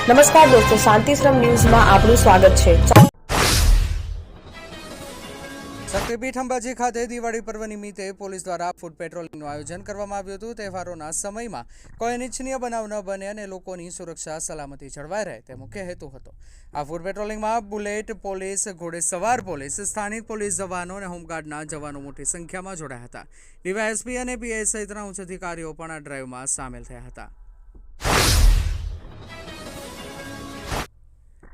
નમસ્કાર દોસ્તો, શાંતિશ્રમ ન્યૂઝમાં આપનું સ્વાગત છે। શક્તિપીઠ અંબાજી ખાતે દિવાળી પર્વ નિમિત્તે પોલીસ દ્વારા ફૂડ પેટ્રોલિંગનું આયોજન કરવામાં આવ્યું હતું। તહેવારોના સમયમાં કોઈ અનિચ્છનીય બનાવ ન બને અને લોકોની સુરક્ષા સલામતી જળવાઈ રહે તે મુખ્ય હેતુ હતો। આ ફૂડ પેટ્રોલિંગમાં બુલેટ પોલીસ, ઘોડેસવાર પોલીસ, સ્થાનિક પોલીસ જવાનો અને હોમગાર્ડના જવાનો મોટી સંખ્યામાં જોડાયા હતા। ડીવાયએસપી અને પીઆઈ સહિતના ઉચ્ચ અધિકારીઓ પણ આ ડ્રાઈવમાં સામેલ થયા હતા।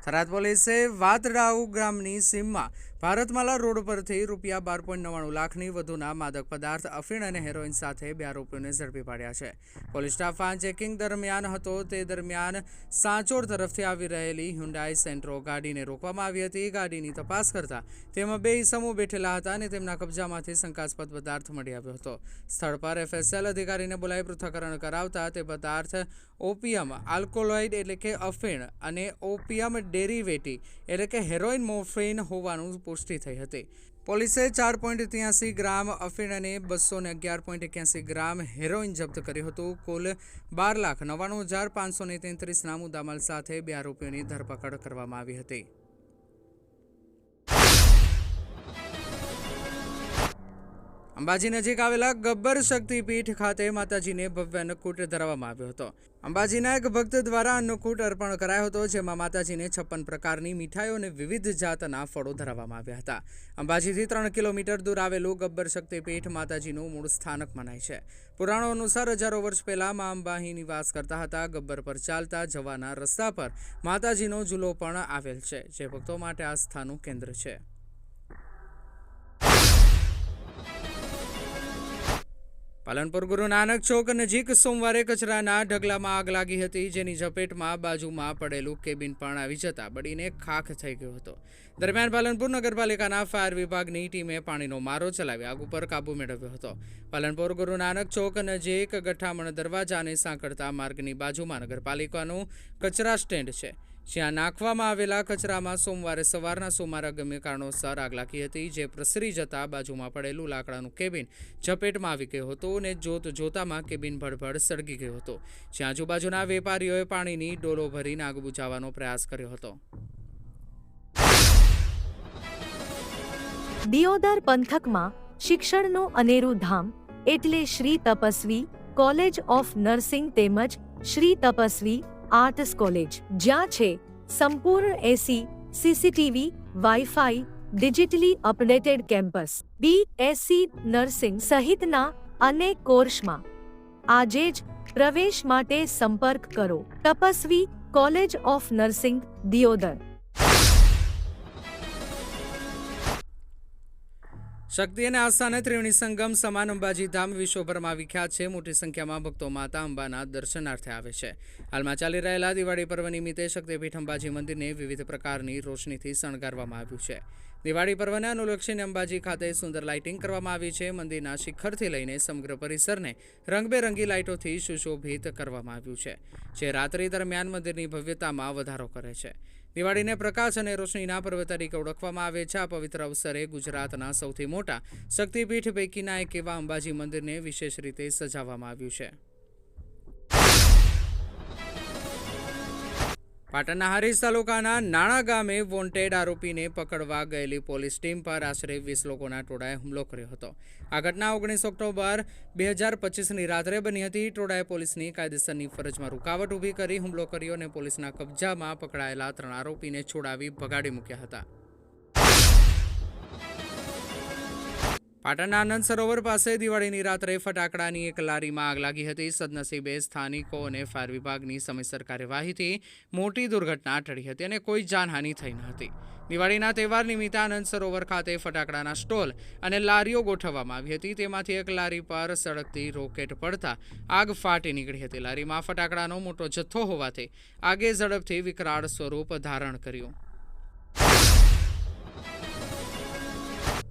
થરાદ પોલીસે વાતડાઉ ગામની સીમમાં ભારતમાલા રોડ પરથી ₹12.99 લાખની વધુના માદક પદાર્થ, અફીણ અને હેરોઇન સાથે 2 આરોપીઓને ઝડપી પાડ્યા છે। પોલીસ સ્ટાફ આ ચેકિંગ દરમિયાન હતો તે દરમિયાન સાંચોર તરફથી આવી રહેલી હ્યુન્ડાઈ સેન્ટ્રો ગાડીને રોકવામાં આવી હતી। ગાડીની તપાસ કરતા તેમાં 2 ઈસમો બેઠેલા હતા અને તેમના કબજામાંથી શંકાસ્પદ પદાર્થ મળી આવ્યો હતો। સ્થળ પર એફએસએલ અધિકારીને બોલાવી પૃથ્થકરણ કરાવતા તે પદાર્થ ઓપિયમ આલ્કોલોઇડ એટલે કે અફીણ અને ઓપિયમ ડેરિવેટિવ એટલે કે હેરોઇન મોર્ફિન હોવાનું પુષ્ટિ થઈ હતી। પોલીસે 4.83 ગ્રામ અફીણ અને 211.81 ગ્રામ હેરોઇન જપ્ત કર્યું હતું। કુલ 12,99,533ના મુદ્દામાલ સાથે 2 આરોપીઓની ધરપકડ કરવામાં આવી હતી। અંબાજી નજીક આવેલા ગબ્બર શક્તિપીઠ ખાતે માતાજીને ભવ્ય અન્નકૂટ ધરાવવામાં આવ્યો હતો। અંબાજીના એક ભક્ત દ્વારા અન્નકૂટ અર્પણ કરાયો હતો, જેમાં માતાજીને 56 પ્રકારની મીઠાઈઓ અને વિવિધ જાતના ફળો ધરાવવામાં આવ્યા હતા। અંબાજીથી 3 કિલોમીટર દૂર આવેલું ગબ્બર શક્તિપીઠ માતાજીનું મૂળ સ્થાનક મનાય છે। પુરાણો અનુસાર હજારો વર્ષ પહેલા મા અંબા અહીં નિવાસ કરતા હતા। ગબ્બર પર ચાલતા જવાના રસ્તા પર માતાજીનો ઝૂલો પણ આવેલ છે, જે ભક્તો માટે આસ્થાનું કેન્દ્ર છે। પાલનપુર ગુરુ નાનક ચોક નજીક સોમવારે કચરાના ઢગલામાં આગ લાગી હતી, જેની ઝપેટમાં બાજુમાં પડેલું કેબિન પણ આવી જતા બળીને ખાખ થઈ ગયો હતો। દરમિયાન પાલનપુર નગરપાલિકાના ફાયર વિભાગની ટીમે પાણીનો મારો ચલાવી આગ ઉપર કાબુ મેળવ્યો હતો। પાલનપુર ગુરુ નાનક ચોક નજીક ગઠામણ દરવાજાને સાંકળતા માર્ગની બાજુમાં નગરપાલિકાનું કચરા સ્ટેન્ડ છે, જ્યાં નાખવામાં આવેલા કચરામાં સોમવારે સવારના સુમારે ગમે કારણોસર આગ લાગી હતી, જે પ્રસરી જતા બાજુમાં પડેલું લાકડાનું કેબિન ઝપેટમાં આવી ગયું હતું અને જોતામાં કેબિન ભડભડ સળગી ગયું હતું, જ્યાં આજુબાજુના વેપારીઓએ પાણીની ડોલો ભરીને આગ બુઝાવવાનો પ્રયાસ કર્યો હતો। દિયોદર પંથકમાં શિક્ષણનું અનેરું ધામ એટલે Shri Tapasvi college of nursing તેમજ શ્રી તપસ્વી આર્ટ્સ કોલેજ, જ્યાં છે સંપૂર્ણ AC, CCTV, wifi, digitally updated campus, BSc nursing સહિતના અનેક કોર્સમાં આજે જ પ્રવેશ માટે સંપર્ક કરો Tapasvi college of nursing, Deodar. શક્તિ અને આસ્થાના ત્રિવેણી સંગમ સમાન અંબાજી ધામ વિશ્વભરમાં વિખ્યાત છે। મોટી સંખ્યામાં ભક્તો માતા અંબાના દર્શનાર્થે આવે છે। હાલમાં ચાલી રહેલા દિવાળી પર્વ નિમિત્તે શક્તિપીઠ અંબાજી મંદિરને વિવિધ પ્રકારની રોશનીથી શણગારવામાં આવ્યું છે। દિવાળી પર્વને અનુલક્ષીને અંબાજી ખાતે સુંદર લાઇટિંગ કરવામાં આવી છે। મંદિરના શિખરથી લઈને સમગ્ર પરિસરને રંગબેરંગી લાઇટોથી સુશોભિત કરવામાં આવ્યું છે, જે રાત્રિ દરમિયાન મંદિરની ભવ્યતામાં વધારો કરે છે। દિવાળીને પ્રકાશ અને રોશનીના પર્વ તરીકે ઓળખવામાં આવે છે। આ પવિત્ર અવસરે ગુજરાતના સૌથી મોટા શક્તિપીઠ પૈકીના એક એવા અંબાજી મંદિરને વિશેષ રીતે સજાવવામાં આવ્યું છે। પાટણના હારીજ તાલુકાના નાણા ગામે વોન્ટેડ આરોપીને પકડવા ગયેલી પોલીસ ટીમ પર આશરે 20 લોકોના ટોળાએ હુમલો કર્યો હતો। આ ઘટના 19 ઓક્ટોબર 2025ની રાત્રે બની હતી। ટોળાએ પોલીસની કાયદેસરની ફરજમાં રૂકાવટ ઊભી કરી હુમલો કર્યો અને પોલીસના કબજામાં પકડાયેલા 3 આરોપીને છોડાવી ભગાડી મૂક્યા હતા। પાટણના આનંદ સરોવર પાસે દિવાળીની રાત્રે ફટાકડાની એક લારીમાં આગ લાગી હતી। સદનસીબે સ્થાનિકો અને ફાયર વિભાગની સમયસર કાર્યવાહીથી મોટી દુર્ઘટના ટળી હતી અને કોઈ જાનહાનિ થઈ ન હતી। દિવાળીના તહેવાર નિમિત્તે આનંદ સરોવર ખાતે ફટાકડાના સ્ટોલ અને લારીઓ ગોઠવવામાં આવી હતી। તેમાંથી એક લારી પર સળગતી રોકેટ પડતા આગ ફાટી નીકળી હતી। લારીમાં ફટાકડાનો મોટો જથ્થો હોવાથી આગે ઝડપથી વિકરાળ સ્વરૂપ ધારણ કર્યું।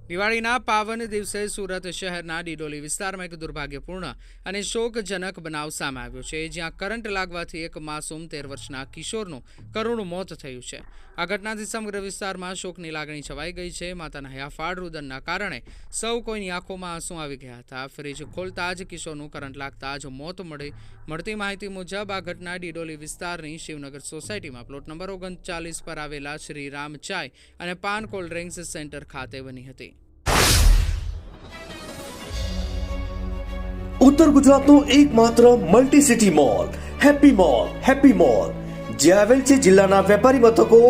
દિવાળીના પાવન દિવસે સુરત શહેરના ડિડોલી વિસ્તારમાં એક દુર્ભાગ્યપૂર્ણ અને શોકજનક બનાવ સામે આવ્યો છે, જ્યાં કરંટ લાગવાથી એક માસૂમ 13 વર્ષના કિશોરનું કરુણ મોત થયું છે. આ ઘટનાથી સમગ્ર વિસ્તારમાં શોકની લાગણી છવાઈ ગઈ છે. માતાના હૈયાફાડ રુદનના કારણે સૌ કોઈની આંખોમાં આંસુ આવી ગયા હતા. ફ્રીજ ખોલતા જ કિશોરનું કરંટ લાગતા જ મોત મળતી માહિતી મુજબ આ ઘટના ડિડોલી વિસ્તારની શિવનગર સોસાયટીમાં પ્લોટ નંબર 39 પર આવેલા શ્રી રામ ચાય અને પાન કોલ્ડ ડ્રિંક્સ સેન્ટર ખાતે બની હતી. ઉત્તર ગુજરાતનો એકમાત્ર multi city mall happy mall જે આવેલ છે જિલ્લાના વેપારી મથકો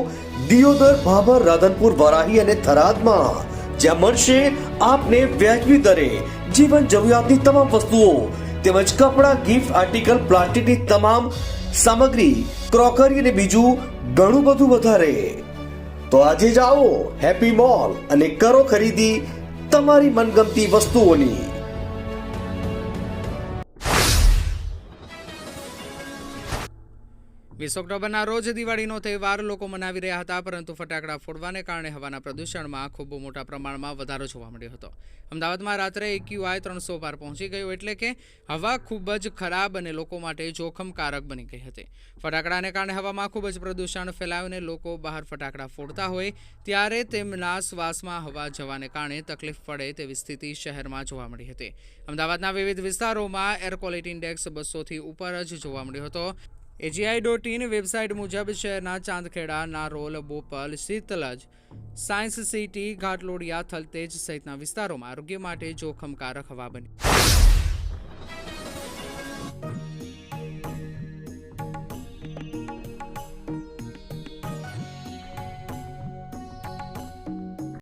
દિયોદર, ભાભર, રાધનપુર, વરાહી અને થરાદમાં, જ્યાં મળશે આપને વ્યાજબી દરે જીવન જરૂરિયાતની તમામ વસ્તુઓ તેમજ કપડાં, ગિફ્ટ આર્ટિકલ, પ્લાસ્ટિકની તમામ સામગ્રી, ક્રોકરી અને બીજું ઘણું બધું વધારે. તો આજે જ આવો હેપી મોલ અને કરો ખરીદી તમારી મનગમતી વસ્તુઓની. 20 ઓક્ટોબરના રોજ દિવાળીનો તહેવાર લોકો મનાવી રહ્યા હતા, પરંતુ ફટાકડા ફોડવાને કારણે હવાના પ્રદૂષણમાં ખૂબ મોટા પ્રમાણમાં વધારો જોવા મળ્યો હતો. અમદાવાદમાં રાત્રે AQI 300 પાર પહોંચી ગયું, એટલે કે હવા ખૂબ જ ખરાબ અને લોકો માટે જોખમકારક બની ગઈ હતી. ફટાકડાને કારણે હવામાં ખૂબ જ પ્રદૂષણ ફેલાયું અને લોકો બહાર ફટાકડા ફોડતા હોય ત્યારે તેમના શ્વાસમાં હવા જવાને કારણે તકલીફ પડે તેવી સ્થિતિ શહેરમાં જોવા મળી હતી. અમદાવાદના વિવિધ વિસ્તારોમાં એર ક્વોલિટી ઇન્ડેક્સ 200થી ઉપર જ જોવા મળ્યો હતો. AGI.in વેબસાઇટ મુજબ શહેરના ચાંદખેડા, નારોલ, બોપલ, શીતલજ, સાયન્સ સિટી, ઘાટલોડિયા, થલતેજ સહિતના વિસ્તારોમાં આરોગ્ય માટે જોખમકારક હવા બની.